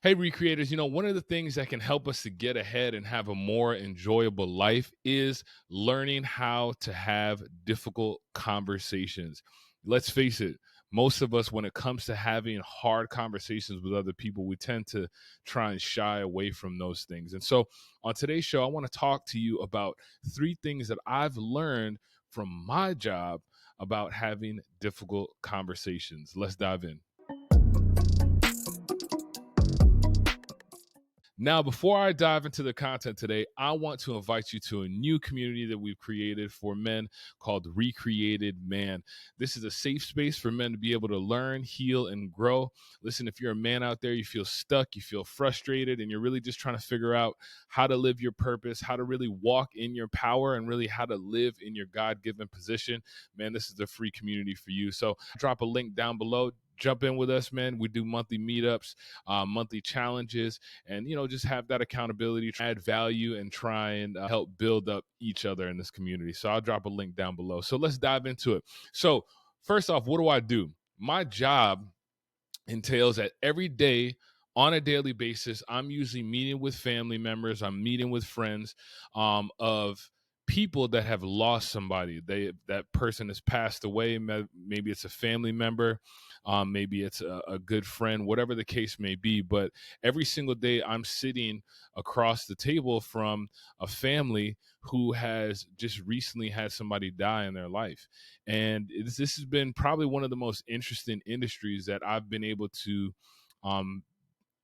Hey, recreators, one of the things that can help us to get ahead and have a more enjoyable life is learning how to have difficult conversations. Let's face it, most of us, when it comes to having hard conversations with other people, we tend to try and shy away from those things. And so on today's show, I want to talk to you about three things that I've learned from my job about having difficult conversations. Let's dive in. Now, before I dive into the content today, I want to invite you to a new community that we've created for men called Recreated Man. This is a safe space for men to be able to learn, heal, and grow. Listen, if you're a man out there, you feel stuck, you feel frustrated, and you're really just trying to figure out how to live your purpose, how to really walk in your power, and really how to live in your God given position, man, this is the free community for you. So drop a link down below. Jump in with us, man. We do monthly meetups, monthly challenges, and just have that accountability, add value, and try and help build up each other in this community. So I'll drop a link down below. So let's dive into it. So first off, what do I do? My job entails that every day, on a daily basis, I'm usually meeting with family members, I'm meeting with friends, of people that have lost somebody. That person has passed away. Maybe it's a family member, maybe it's a good friend, whatever the case may be. But every single day, I'm sitting across the table from a family who has just recently had somebody die in their life. And this has been probably one of the most interesting industries that I've been able to um,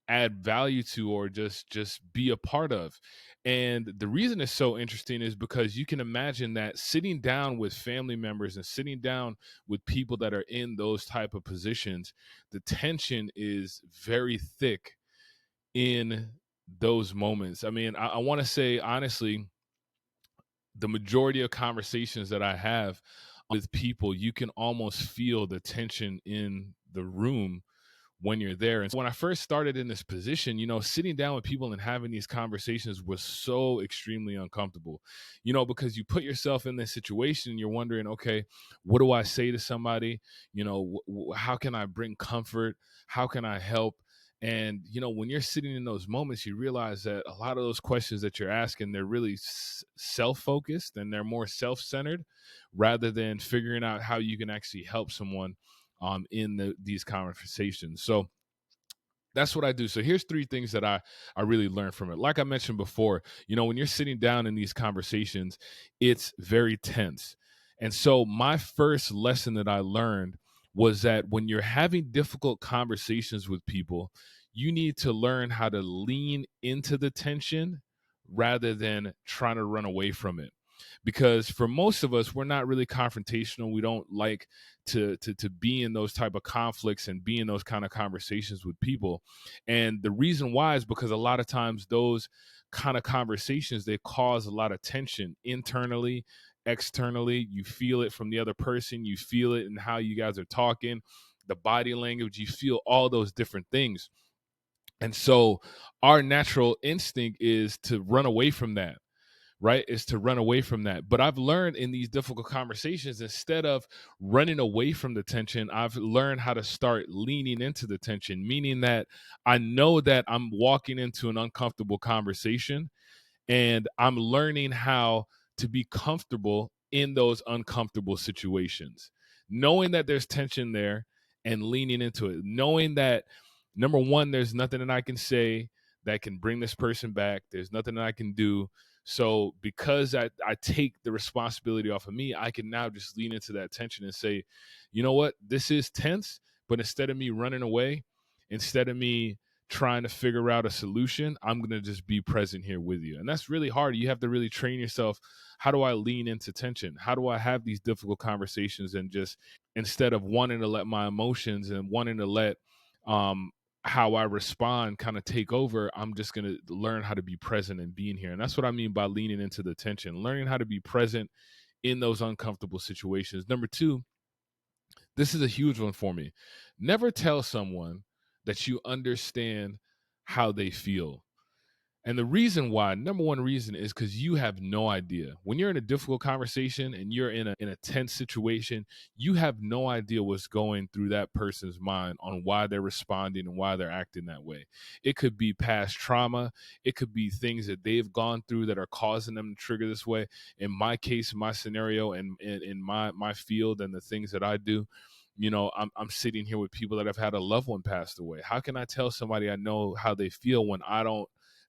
add value to, or just be a part of. And the reason it's so interesting is because you can imagine that sitting down with family members and sitting down with people that are in those type of positions, the tension is very thick in those moments. I mean, I want to say honestly, the majority of conversations that I have with people, you can almost feel the tension in the room when you're there. And so when I first started in this position, sitting down with people and having these conversations was so extremely uncomfortable, because you put yourself in this situation and you're wondering, okay, what do I say to somebody? How can I bring comfort? How can I help? And, when you're sitting in those moments, you realize that a lot of those questions that you're asking, they're really self-focused and they're more self-centered rather than figuring out how you can actually help someone in these conversations. So that's what I do. So here's three things that I really learned from it. Like I mentioned before, when you're sitting down in these conversations, it's very tense. And so my first lesson that I learned was that when you're having difficult conversations with people, you need to learn how to lean into the tension rather than trying to run away from it. Because for most of us, we're not really confrontational. We don't like to be in those type of conflicts and be in those kind of conversations with people. And the reason why is because a lot of times those kind of conversations, they cause a lot of tension internally, externally. You feel it from the other person, you feel it in how you guys are talking, the body language, you feel all those different things. And so our natural instinct is to run away from that, right? Is to run away from that. But I've learned in these difficult conversations, instead of running away from the tension, I've learned how to start leaning into the tension, meaning that I know that I'm walking into an uncomfortable conversation and I'm learning how to be comfortable in those uncomfortable situations, knowing that there's tension there and leaning into it, knowing that number one, there's nothing that I can say that can bring this person back. There's nothing that I can do. So because I take the responsibility off of me, I can now just lean into that tension and say, you know what, this is tense, but instead of me running away, instead of me trying to figure out a solution, I'm going to just be present here with you. And that's really hard. You have to really train yourself. How do I lean into tension? How do I have these difficult conversations and just, instead of wanting to let my emotions and wanting to let how I respond kind of take over, I'm just going to learn how to be present and being here. And that's what I mean by leaning into the tension, learning how to be present in those uncomfortable situations. Number two, this is a huge one for me. Never tell someone that you understand how they feel. And the reason why, number one reason, is because you have no idea. When you're in a difficult conversation and you're in a tense situation, you have no idea what's going through that person's mind on why they're responding and why they're acting that way. It could be past trauma. It could be things that they've gone through that are causing them to trigger this way. In my case, my scenario, and in my field and the things that I do, I'm sitting here with people that have had a loved one passed away. How can I tell somebody I know how they feel when I don't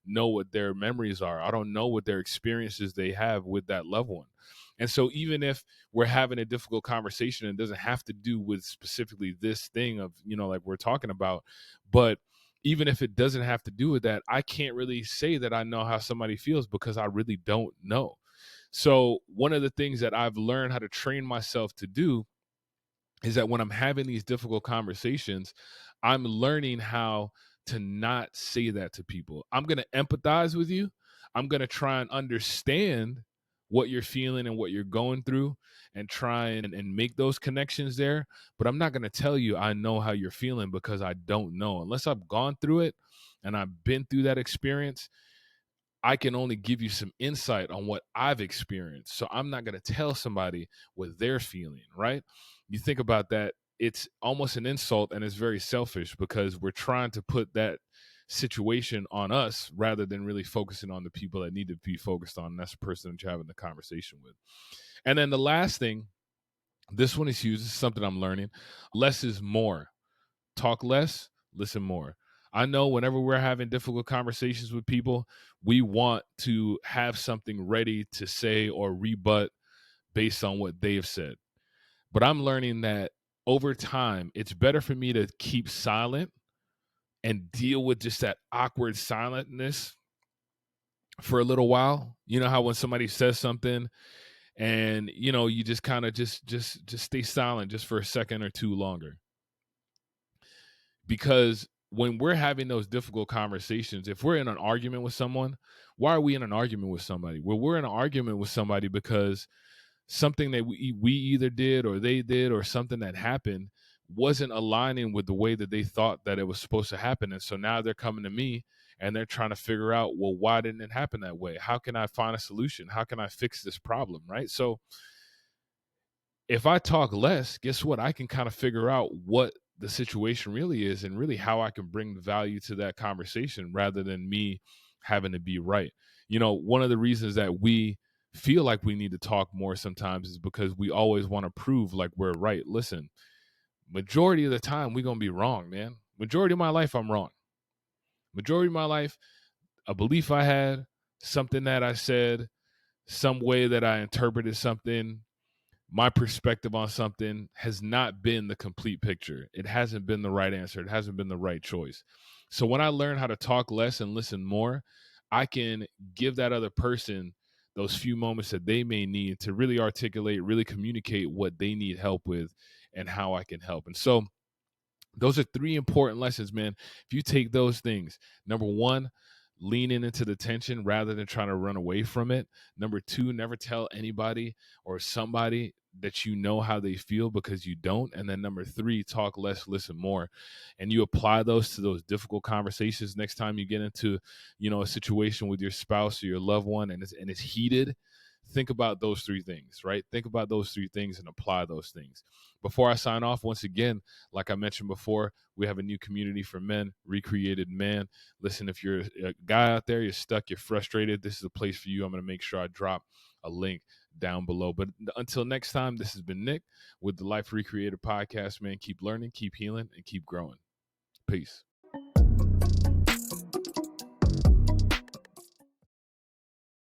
know what their memories are? I don't know what their experiences they have with that loved one. And so even if we're having a difficult conversation, it doesn't have to do with specifically this thing of, like we're talking about, but even if it doesn't have to do with that, I can't really say that I know how somebody feels because I really don't know. So one of the things that I've learned how to train myself to do is that when I'm having these difficult conversations, I'm learning how to not say that to people. I'm going to empathize with you. I'm going to try and understand what you're feeling and what you're going through and try and make those connections there. But I'm not going to tell you I know how you're feeling because I don't know. Unless I've gone through it and I've been through that experience, I can only give you some insight on what I've experienced. So I'm not going to tell somebody what they're feeling, right? You think about that, it's almost an insult and it's very selfish because we're trying to put that situation on us rather than really focusing on the people that need to be focused on. And that's the person that you're having the conversation with. And then the last thing, this one is huge. This is something I'm learning. Less is more. Talk less, listen more. I know whenever we're having difficult conversations with people, we want to have something ready to say or rebut based on what they've said. But I'm learning that over time, it's better for me to keep silent and deal with just that awkward silentness for a little while. You know how when somebody says something and you just kind of just stay silent just for a second or two longer. Because when we're having those difficult conversations, if we're in an argument with someone, why are we in an argument with somebody? Well, we're in an argument with somebody because something that we either did or they did or something that happened wasn't aligning with the way that they thought that it was supposed to happen. And so now they're coming to me and they're trying to figure out, well, why didn't it happen that way? How can I find a solution? How can I fix this problem? Right. So if I talk less, guess what? I can kind of figure out what the situation really is and really how I can bring value to that conversation rather than me having to be right. One of the reasons that we feel like we need to talk more sometimes is because we always want to prove like we're right. Listen, majority of the time we're going to be wrong, man. Majority of my life, I'm wrong. Majority of my life, a belief I had, something that I said, some way that I interpreted something, my perspective on something has not been the complete picture. It hasn't been the right answer. It hasn't been the right choice. So when I learn how to talk less and listen more, I can give that other person those few moments that they may need to really articulate, really communicate what they need help with and how I can help. And so those are three important lessons, man. If you take those things, number one, leaning into the tension rather than trying to run away from it. Number two, never tell anybody or somebody that you know how they feel because you don't. And then number three, talk less, listen more. And you apply those to those difficult conversations next time you get into, a situation with your spouse or your loved one and it's heated. Think about those three things, right? Think about those three things and apply those things. Before I sign off, once again, like I mentioned before, we have a new community for men, Recreated Man. Listen, if you're a guy out there, you're stuck, you're frustrated, this is a place for you. I'm going to make sure I drop a link down below. But until next time, this has been Nick with the Life Recreated podcast, man. Keep learning, keep healing, and keep growing. Peace.